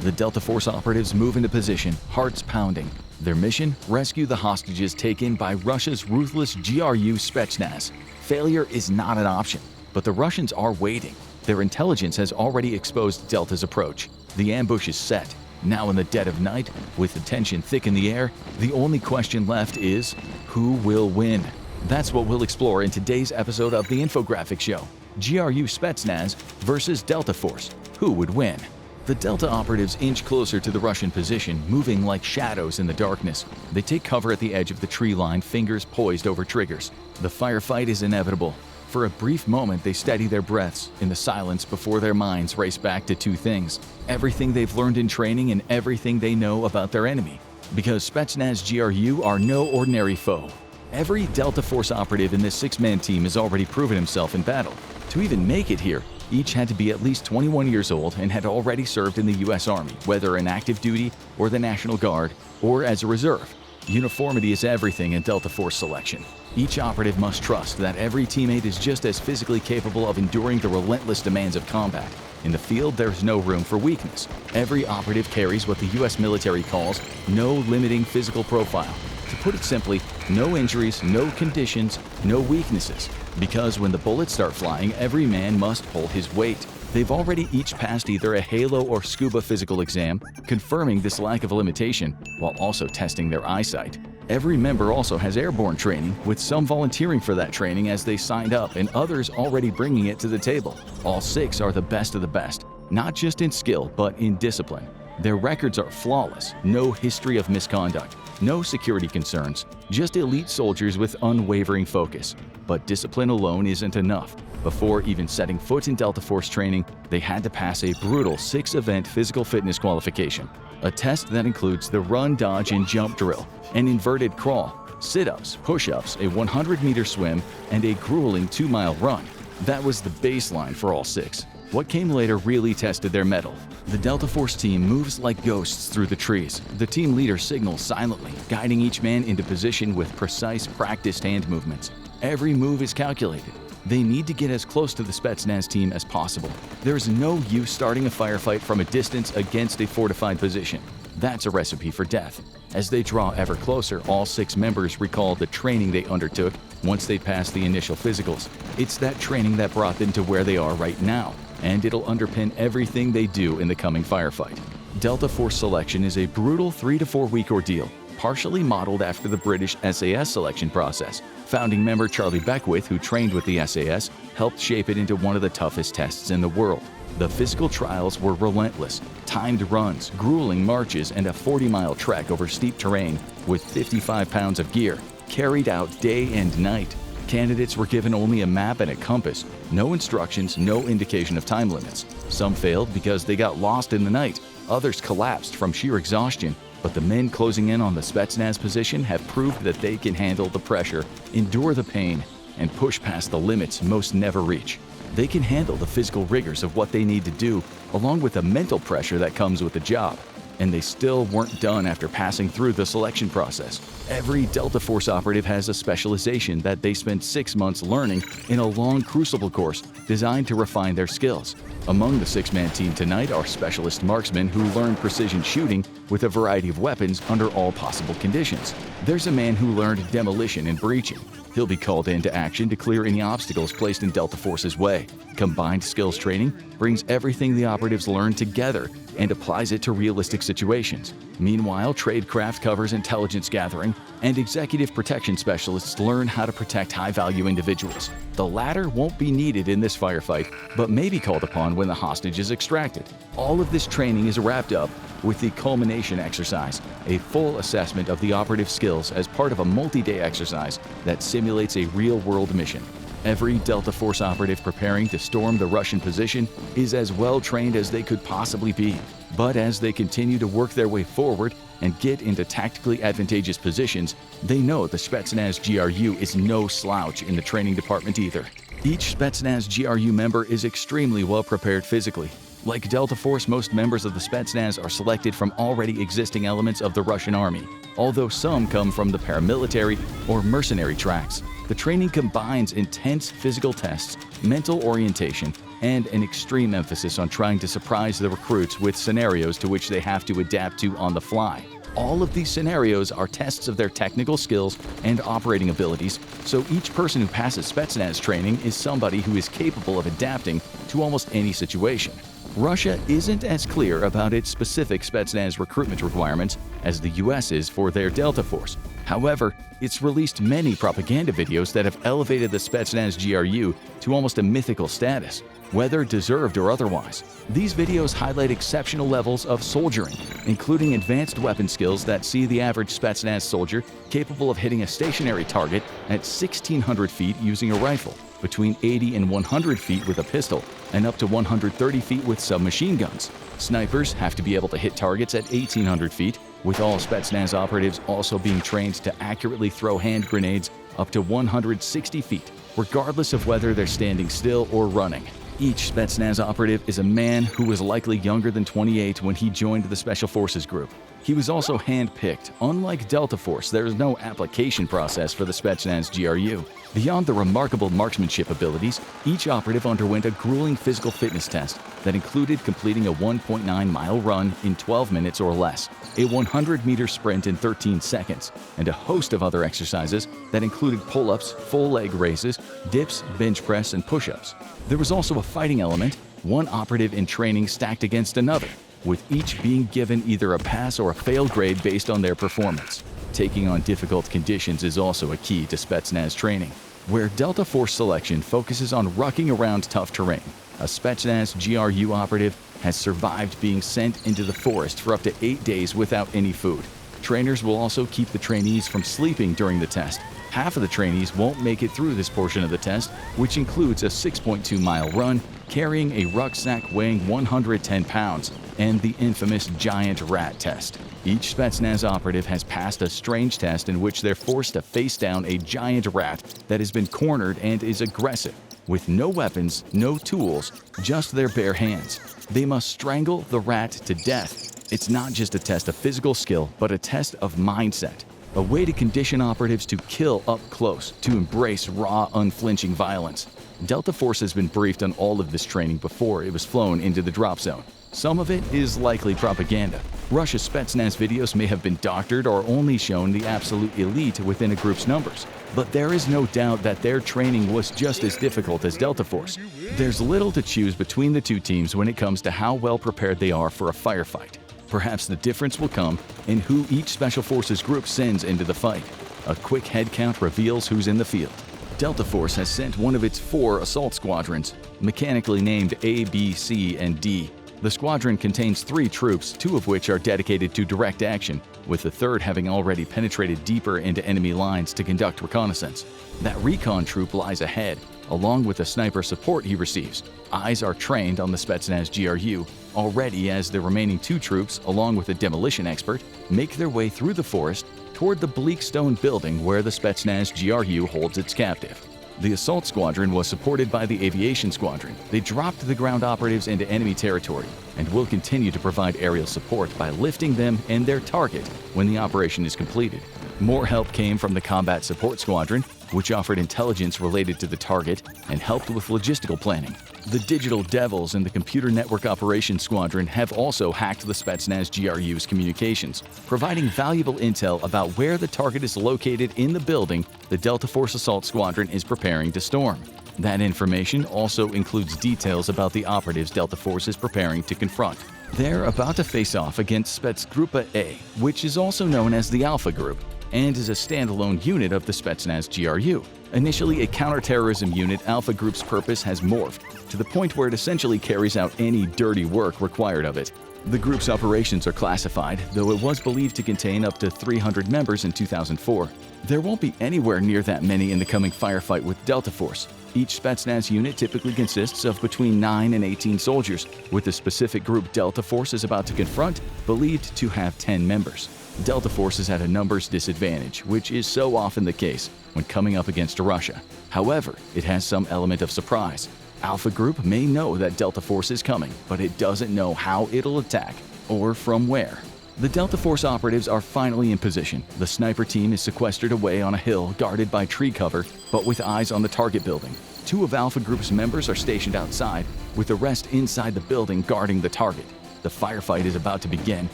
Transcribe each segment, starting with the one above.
The Delta Force operatives move into position, hearts pounding. Their mission? Rescue the hostages taken by Russia's ruthless GRU Spetsnaz. Failure is not an option, but the Russians are waiting. Their intelligence has already exposed Delta's approach. The ambush is set. Now in the dead of night, with the tension thick in the air, the only question left is, who will win? That's what we'll explore in today's episode of the Infographics Show. GRU Spetsnaz versus Delta Force. Who would win? The Delta operatives inch closer to the Russian position, moving like shadows in the darkness. They take cover at the edge of the tree line, fingers poised over triggers. The firefight is inevitable. For a brief moment, they steady their breaths in the silence before their minds race back to two things: everything they've learned in training and everything they know about their enemy. Because Spetsnaz GRU are no ordinary foe. Every Delta Force operative in this six-man team has already proven himself in battle. To even make it here, each had to be at least 21 years old and had already served in the U.S. Army, whether in active duty or the National Guard or as a reserve. Uniformity is everything in Delta Force selection. Each operative must trust that every teammate is just as physically capable of enduring the relentless demands of combat. In the field, there's no room for weakness. Every operative carries what the U.S. military calls no limiting physical profile. To put it simply, no injuries, no conditions, no weaknesses. Because when the bullets start flying, every man must pull his weight. They've already each passed either a Halo or Scuba physical exam, confirming this lack of limitation, while also testing their eyesight. Every member also has airborne training, with some volunteering for that training as they signed up and others already bringing it to the table. All six are the best of the best, not just in skill, but in discipline. Their records are flawless, no history of misconduct, no security concerns, just elite soldiers with unwavering focus. But discipline alone isn't enough. Before even setting foot in Delta Force training, they had to pass a brutal 6-event physical fitness qualification. A test that includes the run, dodge, and jump drill, an inverted crawl, sit-ups, push-ups, a 100-meter swim, and a grueling 2-mile run. That was the baseline for all six. What came later really tested their mettle. The Delta Force team moves like ghosts through the trees. The team leader signals silently, guiding each man into position with precise, practiced hand movements. Every move is calculated. They need to get as close to the Spetsnaz team as possible. There's no use starting a firefight from a distance against a fortified position. That's a recipe for death. As they draw ever closer, all six members recall the training they undertook once they passed the initial physicals. It's that training that brought them to where they are right now, and it'll underpin everything they do in the coming firefight. Delta Force selection is a brutal 3 to 4 week ordeal, partially modeled after the British SAS selection process. Founding member Charlie Beckwith, who trained with the SAS, helped shape it into one of the toughest tests in the world. The physical trials were relentless: timed runs, grueling marches, and a 40-mile trek over steep terrain with 55 pounds of gear, carried out day and night. Candidates were given only a map and a compass, no instructions, no indication of time limits. Some failed because they got lost in the night. Others collapsed from sheer exhaustion. But the men closing in on the Spetsnaz position have proved that they can handle the pressure, endure the pain, and push past the limits most never reach. They can handle the physical rigors of what they need to do, along with the mental pressure that comes with the job. And they still weren't done after passing through the selection process. Every Delta Force operative has a specialization that they spent 6 months learning in a long crucible course designed to refine their skills. Among the six-man team tonight are specialist marksmen who learn precision shooting with a variety of weapons under all possible conditions. There's a man who learned demolition and breaching. He'll be called into action to clear any obstacles placed in Delta Force's way. Combined skills training brings everything the operatives learn together and applies it to realistic situations. Meanwhile, tradecraft covers intelligence gathering, and executive protection specialists learn how to protect high-value individuals. The latter won't be needed in this firefight, but may be called upon when the hostage is extracted. All of this training is wrapped up with the culmination exercise, a full assessment of the operative skills as part of a multi-day exercise that simulates a real-world mission. Every Delta Force operative preparing to storm the Russian position is as well trained as they could possibly be. But as they continue to work their way forward and get into tactically advantageous positions, they know the Spetsnaz GRU is no slouch in the training department either. Each Spetsnaz GRU member is extremely well prepared physically. Like Delta Force, most members of the Spetsnaz are selected from already existing elements of the Russian army, although some come from the paramilitary or mercenary tracks. The training combines intense physical tests mental orientation, and an extreme emphasis on trying to surprise the recruits with scenarios to which they have to adapt to on the fly. All of these scenarios are tests of their technical skills and operating abilities, so each person who passes Spetsnaz training is somebody who is capable of adapting to almost any situation. Russia isn't as clear about its specific Spetsnaz recruitment requirements as the US is for their Delta Force. However, it's released many propaganda videos that have elevated the Spetsnaz GRU to almost a mythical status, whether deserved or otherwise. These videos highlight exceptional levels of soldiering, including advanced weapon skills that see the average Spetsnaz soldier capable of hitting a stationary target at 1,600 feet using a rifle, between 80 and 100 feet with a pistol, and up to 130 feet with submachine guns. Snipers have to be able to hit targets at 1,800 feet, with all Spetsnaz operatives also being trained to accurately throw hand grenades up to 160 feet, regardless of whether they're standing still or running. Each Spetsnaz operative is a man who was likely younger than 28 when he joined the Special Forces group. He was also hand-picked. Unlike Delta Force, there is no application process for the Spetsnaz GRU. Beyond the remarkable marksmanship abilities, each operative underwent a grueling physical fitness test that included completing a 1.9-mile run in 12 minutes or less, a 100-meter sprint in 13 seconds, and a host of other exercises that included pull-ups, full-leg raises, dips, bench press, and push-ups. There was also a fighting element, one operative in training stacked against another, with each being given either a pass or a fail grade based on their performance. Taking on difficult conditions is also a key to Spetsnaz training, where Delta Force selection focuses on rucking around tough terrain. A Spetsnaz GRU operative has survived being sent into the forest for up to 8 days without any food. Trainers will also keep the trainees from sleeping during the test. Half of the trainees won't make it through this portion of the test, which includes a 6.2-mile run, carrying a rucksack weighing 110 pounds, and the infamous giant rat test. Each Spetsnaz operative has passed a strange test in which they're forced to face down a giant rat that has been cornered and is aggressive. With no weapons, no tools, just their bare hands. They must strangle the rat to death. It's not just a test of physical skill, but a test of mindset. A way to condition operatives to kill up close, to embrace raw, unflinching violence. Delta Force has been briefed on all of this training before it was flown into the drop zone. Some of it is likely propaganda. Russia's Spetsnaz videos may have been doctored or only shown the absolute elite within a group's numbers, but there is no doubt that their training was just as difficult as Delta Force. There's little to choose between the two teams when it comes to how well prepared they are for a firefight. Perhaps the difference will come in who each Special Forces group sends into the fight. A quick head count reveals who's in the field. Delta Force has sent one of its 4 assault squadrons, mechanically named A, B, C, and D. The squadron contains 3 troops, 2 of which are dedicated to direct action, with the third having already penetrated deeper into enemy lines to conduct reconnaissance. That recon troop lies ahead, along with the sniper support he receives. Eyes are trained on the Spetsnaz GRU already as the remaining 2 troops, along with a demolition expert, make their way through the forest toward the bleak stone building where the Spetsnaz GRU holds its captive. The assault squadron was supported by the aviation squadron. They dropped the ground operatives into enemy territory and will continue to provide aerial support by lifting them and their target when the operation is completed. More help came from the combat support squadron, which offered intelligence related to the target and helped with logistical planning. The Digital Devils and the Computer Network Operations Squadron have also hacked the Spetsnaz GRU's communications, providing valuable intel about where the target is located in the building the Delta Force Assault Squadron is preparing to storm. That information also includes details about the operatives Delta Force is preparing to confront. They're about to face off against Spetsgruppe A, which is also known as the Alpha Group, and is a standalone unit of the Spetsnaz GRU. Initially a counterterrorism unit, Alpha Group's purpose has morphed to the point where it essentially carries out any dirty work required of it. The group's operations are classified, though it was believed to contain up to 300 members in 2004. There won't be anywhere near that many in the coming firefight with Delta Force. Each Spetsnaz unit typically consists of between 9 and 18 soldiers, with the specific group Delta Force is about to confront believed to have 10 members. Delta Force is at a numbers disadvantage, which is so often the case when coming up against Russia. However, it has some element of surprise. Alpha Group may know that Delta Force is coming, but it doesn't know how it'll attack or from where. The Delta Force operatives are finally in position. The sniper team is sequestered away on a hill guarded by tree cover, but with eyes on the target building. 2 of Alpha Group's members are stationed outside, with the rest inside the building guarding the target. The firefight is about to begin,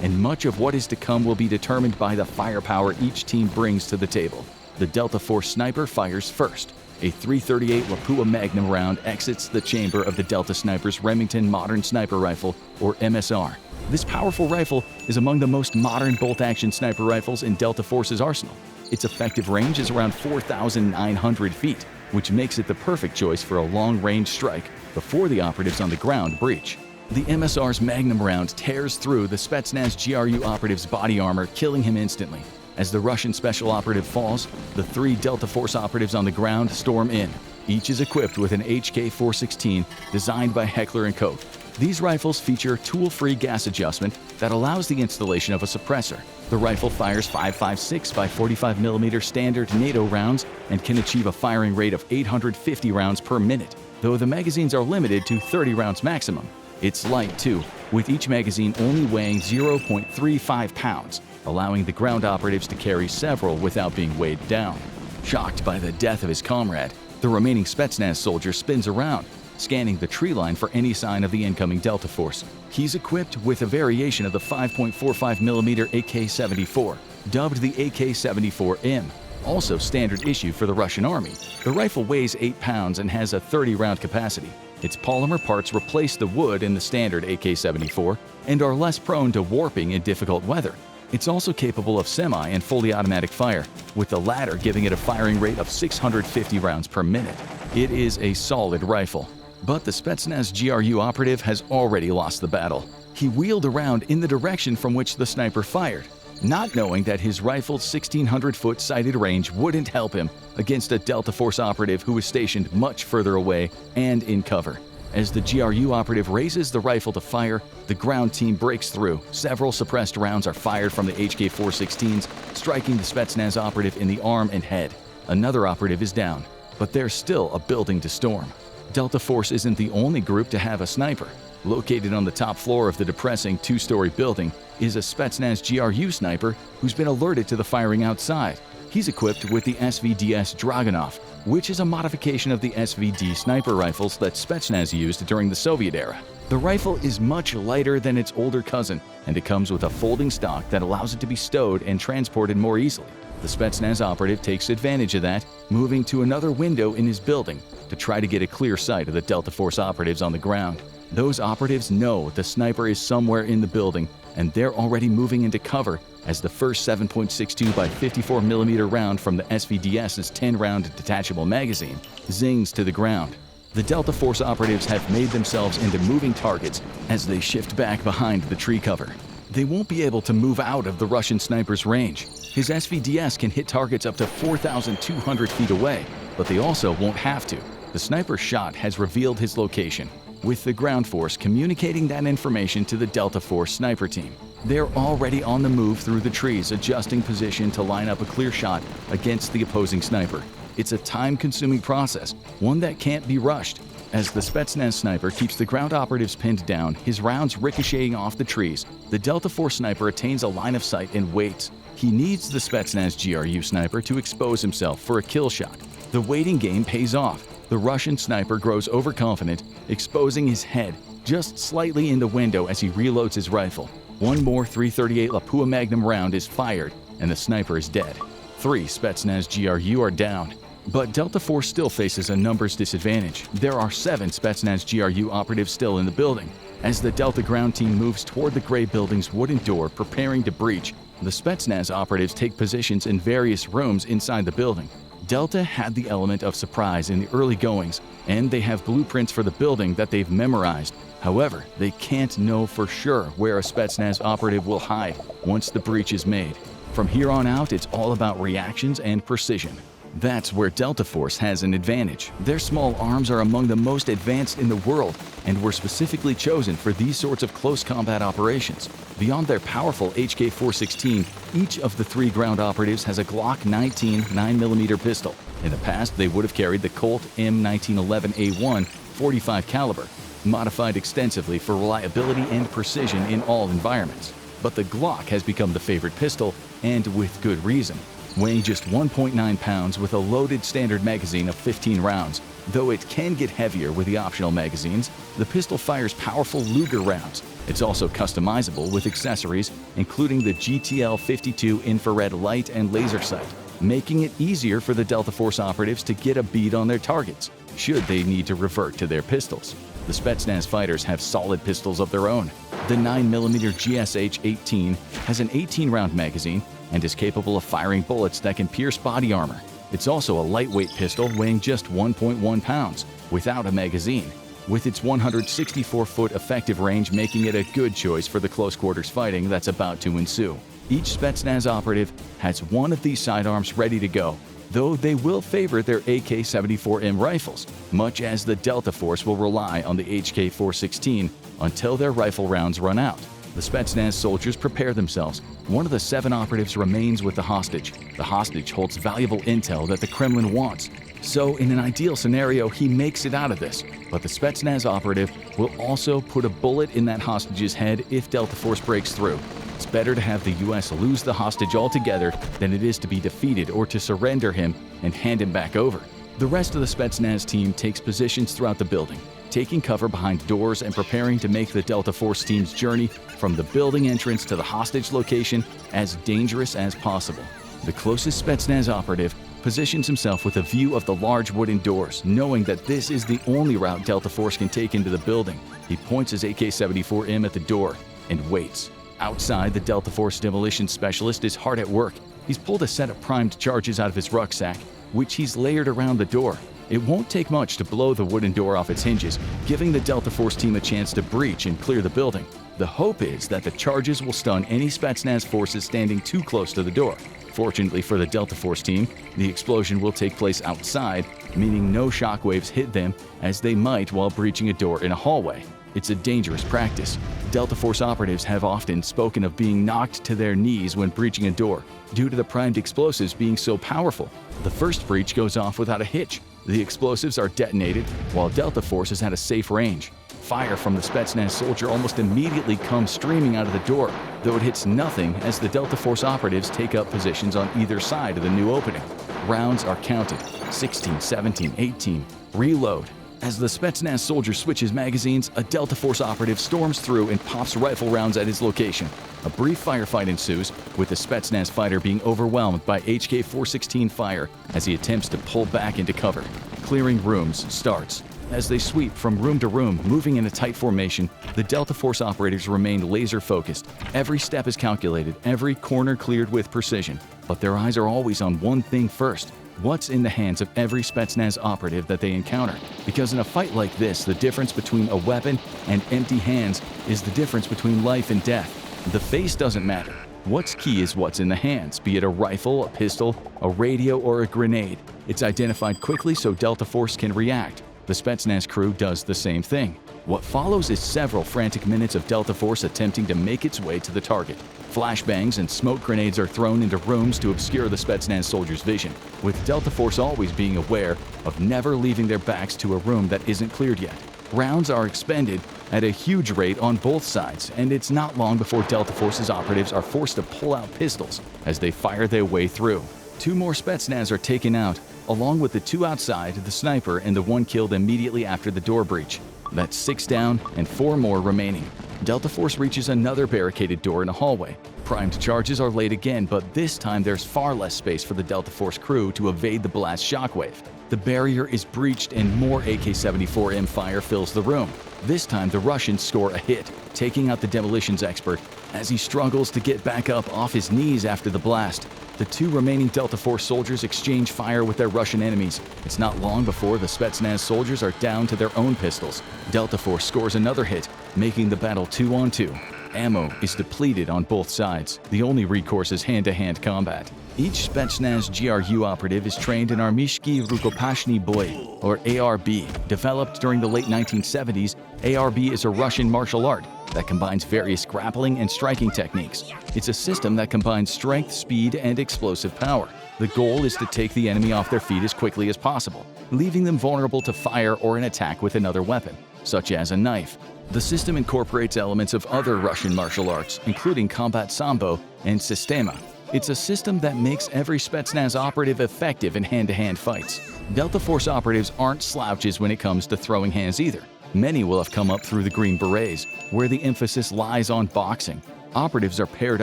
and much of what is to come will be determined by the firepower each team brings to the table. The Delta Force sniper fires first. A .338 Lapua Magnum round exits the chamber of the Delta Sniper's Remington Modern Sniper Rifle, or MSR. This powerful rifle is among the most modern bolt-action sniper rifles in Delta Force's arsenal. Its effective range is around 4,900 feet, which makes it the perfect choice for a long-range strike before the operatives on the ground breach. The MSR's Magnum round tears through the Spetsnaz GRU operative's body armor, killing him instantly. As the Russian special operative falls, the 3 Delta Force operatives on the ground storm in. Each is equipped with an HK-416 designed by Heckler & Koch. These rifles feature tool-free gas adjustment that allows the installation of a suppressor. The rifle fires 5.56 by 45mm standard NATO rounds and can achieve a firing rate of 850 rounds per minute, though the magazines are limited to 30 rounds maximum. It's light too, with each magazine only weighing 0.35 pounds, allowing the ground operatives to carry several without being weighed down. Shocked by the death of his comrade, the remaining Spetsnaz soldier spins around, scanning the tree line for any sign of the incoming Delta Force. He's equipped with a variation of the 5.45mm AK-74, dubbed the AK-74M, also standard issue for the Russian Army. The rifle weighs 8 pounds and has a 30-round capacity. Its polymer parts replace the wood in the standard AK-74 and are less prone to warping in difficult weather. It's also capable of semi and fully automatic fire, with the latter giving it a firing rate of 650 rounds per minute. It is a solid rifle. But the Spetsnaz GRU operative has already lost the battle. He wheeled around in the direction from which the sniper fired, not knowing that his rifle's 1,600-foot sighted range wouldn't help him against a Delta Force operative who was stationed much further away and in cover. As the GRU operative raises the rifle to fire, the ground team breaks through. Several suppressed rounds are fired from the HK-416s, striking the Spetsnaz operative in the arm and head. Another operative is down, but there's still a building to storm. Delta Force isn't the only group to have a sniper. Located on the top floor of the depressing 2-story building is a Spetsnaz GRU sniper who's been alerted to the firing outside. He's equipped with the SVDS Dragunov, which is a modification of the SVD sniper rifles that Spetsnaz used during the Soviet era. The rifle is much lighter than its older cousin, and it comes with a folding stock that allows it to be stowed and transported more easily. The Spetsnaz operative takes advantage of that, moving to another window in his building to try to get a clear sight of the Delta Force operatives on the ground. Those operatives know the sniper is somewhere in the building, and they're already moving into cover as the first 7.62 by 54mm round from the SVDS's 10-round detachable magazine zings to the ground. The Delta Force operatives have made themselves into moving targets as they shift back behind the tree cover. They won't be able to move out of the Russian sniper's range. His SVDS can hit targets up to 4,200 feet away, but they also won't have to. The sniper's shot has revealed his location, with the ground force communicating that information to the Delta Force sniper team. They're already on the move through the trees, adjusting position to line up a clear shot against the opposing sniper. It's a time-consuming process, one that can't be rushed. As the Spetsnaz sniper keeps the ground operatives pinned down, his rounds ricocheting off the trees, the Delta Force sniper attains a line of sight and waits. He needs the Spetsnaz GRU sniper to expose himself for a kill shot. The waiting game pays off. The Russian sniper grows overconfident, exposing his head just slightly in the window as he reloads his rifle. One more .338 Lapua Magnum round is fired, and the sniper is dead. 3 Spetsnaz GRU are down. But Delta Force still faces a numbers disadvantage. There are 7 Spetsnaz GRU operatives still in the building. As the Delta ground team moves toward the gray building's wooden door, preparing to breach, the Spetsnaz operatives take positions in various rooms inside the building. Delta had the element of surprise in the early goings, and they have blueprints for the building that they've memorized. However, they can't know for sure where a Spetsnaz operative will hide once the breach is made. From here on out, it's all about reactions and precision. That's where Delta Force has an advantage. Their small arms are among the most advanced in the world and were specifically chosen for these sorts of close combat operations. Beyond their powerful HK-416, each of the 3 ground operatives has a Glock 19 9mm pistol. In the past, they would have carried the Colt M1911A1 .45 caliber, modified extensively for reliability and precision in all environments. But the Glock has become the favorite pistol, and with good reason. Weighing just 1.9 pounds with a loaded standard magazine of 15 rounds, though it can get heavier with the optional magazines, the pistol fires powerful Luger rounds. It's also customizable with accessories, including the GTL-52 infrared light and laser sight, making it easier for the Delta Force operatives to get a bead on their targets, should they need to revert to their pistols. The Spetsnaz fighters have solid pistols of their own. The 9mm GSH-18 has an 18-round magazine and is capable of firing bullets that can pierce body armor. It's also a lightweight pistol weighing just 1.1 pounds, without a magazine, with its 164-foot effective range making it a good choice for the close-quarters fighting that's about to ensue. Each Spetsnaz operative has one of these sidearms ready to go, though they will favor their AK-74M rifles, much as the Delta Force will rely on the HK-416 until their rifle rounds run out. The Spetsnaz soldiers prepare themselves. One of the 7 operatives remains with the hostage. The hostage holds valuable intel that the Kremlin wants. So, in an ideal scenario, he makes it out of this. But the Spetsnaz operative will also put a bullet in that hostage's head if Delta Force breaks through. It's better to have the US lose the hostage altogether than it is to be defeated or to surrender him and hand him back over. The rest of the Spetsnaz team takes positions throughout the building, taking cover behind doors and preparing to make the Delta Force team's journey from the building entrance to the hostage location as dangerous as possible. The closest Spetsnaz operative positions himself with a view of the large wooden doors, knowing that this is the only route Delta Force can take into the building. He points his AK-74M at the door and waits. Outside, the Delta Force demolition specialist is hard at work. He's pulled a set of primed charges out of his rucksack, which he's layered around the door. It won't take much to blow the wooden door off its hinges, giving the Delta Force team a chance to breach and clear the building. The hope is that the charges will stun any Spetsnaz forces standing too close to the door. Fortunately for the Delta Force team, the explosion will take place outside, meaning no shockwaves hit them as they might while breaching a door in a hallway. It's a dangerous practice. Delta Force operatives have often spoken of being knocked to their knees when breaching a door, due to the primed explosives being so powerful. The first breach goes off without a hitch. The explosives are detonated, while Delta Force is at a safe range. Fire from the Spetsnaz soldier almost immediately comes streaming out of the door, though it hits nothing as the Delta Force operatives take up positions on either side of the new opening. Rounds are counted: 16, 17, 18. Reload. As the Spetsnaz soldier switches magazines, a Delta Force operative storms through and pops rifle rounds at his location. A brief firefight ensues, with the Spetsnaz fighter being overwhelmed by HK-416 fire as he attempts to pull back into cover. Clearing rooms starts. As they sweep from room to room, moving in a tight formation, the Delta Force operators remain laser-focused. Every step is calculated, every corner cleared with precision. But their eyes are always on one thing first: what's in the hands of every Spetsnaz operative that they encounter. Because in a fight like this, the difference between a weapon and empty hands is the difference between life and death. The face doesn't matter. What's key is what's in the hands, be it a rifle, a pistol, a radio, or a grenade. It's identified quickly so Delta Force can react. The Spetsnaz crew does the same thing. What follows is several frantic minutes of Delta Force attempting to make its way to the target. Flashbangs and smoke grenades are thrown into rooms to obscure the Spetsnaz soldiers' vision, with Delta Force always being aware of never leaving their backs to a room that isn't cleared yet. Rounds are expended at a huge rate on both sides, and it's not long before Delta Force's operatives are forced to pull out pistols as they fire their way through. 2 more Spetsnaz are taken out, along with the 2 outside, the sniper, and the 1 killed immediately after the door breach. That's 6 down and 4 more remaining. Delta Force reaches another barricaded door in a hallway. Primed charges are laid again, but this time there's far less space for the Delta Force crew to evade the blast shockwave. The barrier is breached and more AK-74M fire fills the room. This time the Russians score a hit, taking out the demolitions expert as he struggles to get back up off his knees after the blast. The 2 remaining Delta Force soldiers exchange fire with their Russian enemies. It's not long before the Spetsnaz soldiers are down to their own pistols. Delta Force scores another hit, making the battle 2-on-2. Ammo is depleted on both sides. The only recourse is hand-to-hand combat. Each Spetsnaz GRU operative is trained in Armyshki Rukopashny Boy, or ARB. Developed during the late 1970s, ARB is a Russian martial art that combines various grappling and striking techniques. It's a system that combines strength, speed, and explosive power. The goal is to take the enemy off their feet as quickly as possible, leaving them vulnerable to fire or an attack with another weapon, such as a knife. The system incorporates elements of other Russian martial arts, including combat sambo and sistema. It's a system that makes every Spetsnaz operative effective in hand-to-hand fights. Delta Force operatives aren't slouches when it comes to throwing hands either. Many will have come up through the Green Berets, where the emphasis lies on boxing. Operatives are paired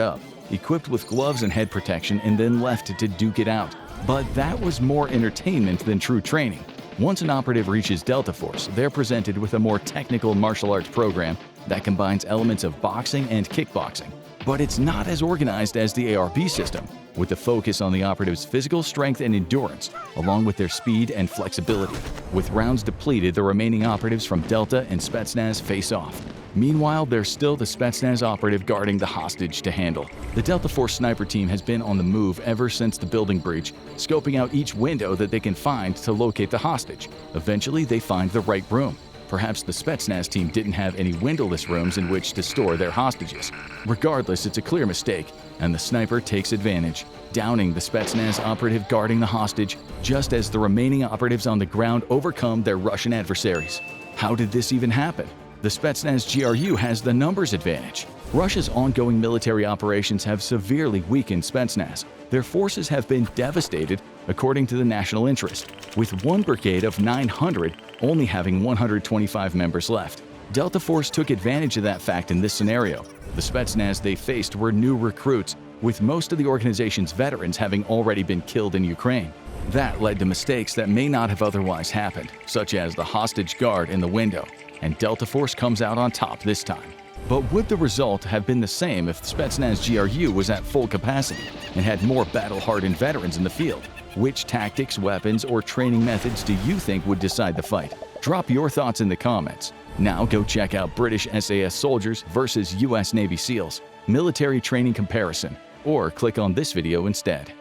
up, equipped with gloves and head protection, and then left to duke it out. But that was more entertainment than true training. Once an operative reaches Delta Force, they're presented with a more technical martial arts program that combines elements of boxing and kickboxing. But it's not as organized as the ARB system, with the focus on the operative's physical strength and endurance, along with their speed and flexibility. With rounds depleted, the remaining operatives from Delta and Spetsnaz face off. Meanwhile, there's still the Spetsnaz operative guarding the hostage to handle. The Delta Force sniper team has been on the move ever since the building breach, scoping out each window that they can find to locate the hostage. Eventually, they find the right room. Perhaps the Spetsnaz team didn't have any windowless rooms in which to store their hostages. Regardless, it's a clear mistake, and the sniper takes advantage, downing the Spetsnaz operative guarding the hostage just as the remaining operatives on the ground overcome their Russian adversaries. How did this even happen? The Spetsnaz GRU has the numbers advantage. Russia's ongoing military operations have severely weakened Spetsnaz. Their forces have been devastated, according to the national interest, with one brigade of 900 only having 125 members left. Delta Force took advantage of that fact in this scenario. The Spetsnaz they faced were new recruits, with most of the organization's veterans having already been killed in Ukraine. That led to mistakes that may not have otherwise happened, such as the hostage guard in the window, and Delta Force comes out on top this time. But would the result have been the same if Spetsnaz GRU was at full capacity and had more battle-hardened veterans in the field? Which tactics, weapons, or training methods do you think would decide the fight? Drop your thoughts in the comments. Now go check out British SAS soldiers versus US Navy SEALs, military training comparison, or click on this video instead.